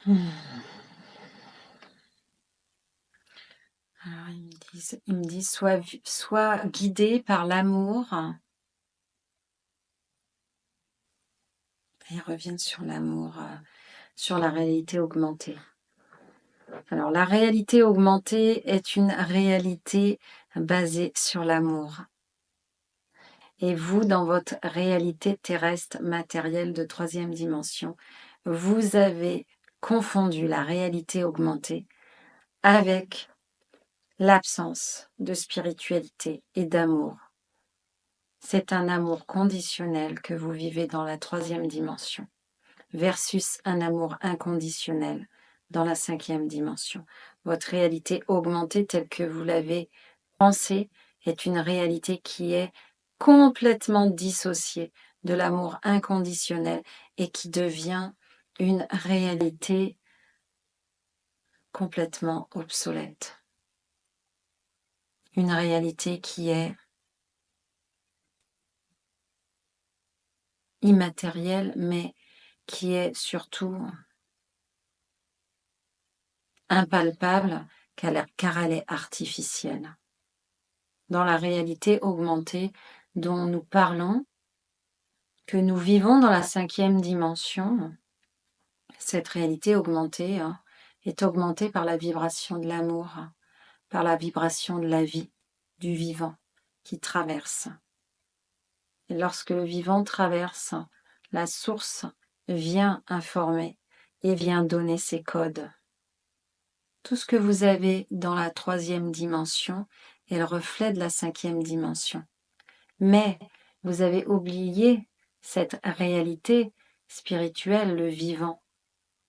Hmm. Alors, ils me disent sois guidé par l'amour. Ils reviennent sur l'amour, sur la réalité augmentée. Alors, la réalité augmentée est une réalité basée sur l'amour. Et vous, dans votre réalité terrestre matérielle de troisième dimension, vous avez confondu la réalité augmentée avec l'absence de spiritualité et d'amour. C'est un amour conditionnel que vous vivez dans la troisième dimension versus un amour inconditionnel dans la cinquième dimension. Votre réalité augmentée telle que vous l'avez pensée est une réalité qui est complètement dissociée de l'amour inconditionnel et qui devient une réalité complètement obsolète. Une réalité qui est immatérielle, mais qui est surtout impalpable car elle est artificielle. Dans la réalité augmentée dont nous parlons, que nous vivons dans la cinquième dimension, cette réalité augmentée est augmentée par la vibration de l'amour, par la vibration de la vie, du vivant qui traverse. Et lorsque le vivant traverse, la source vient informer et vient donner ses codes. Tout ce que vous avez dans la troisième dimension est le reflet de la cinquième dimension. Mais vous avez oublié cette réalité spirituelle, le vivant.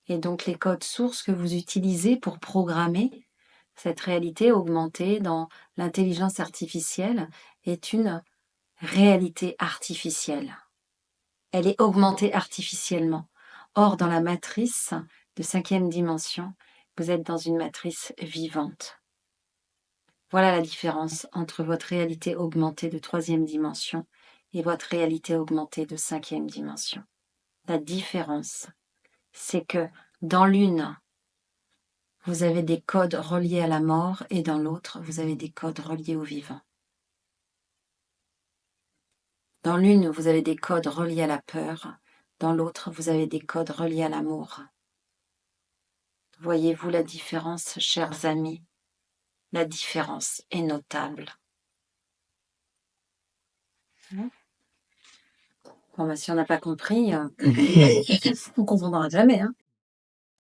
Et donc les codes sources que vous utilisez pour programmer cette réalité augmentée dans l'intelligence artificielle est une réalité artificielle. Elle est augmentée artificiellement. Or, dans la matrice de cinquième dimension, vous êtes dans une matrice vivante. Voilà la différence entre votre réalité augmentée de troisième dimension et votre réalité augmentée de cinquième dimension. La différence, c'est que dans l'une, vous avez des codes reliés à la mort et dans l'autre, vous avez des codes reliés au vivant. Dans l'une, vous avez des codes reliés à la peur, dans l'autre, vous avez des codes reliés à l'amour. Voyez-vous la différence, chers amis? La différence est notable. Bon, si on n'a pas compris, on ne comprendra jamais.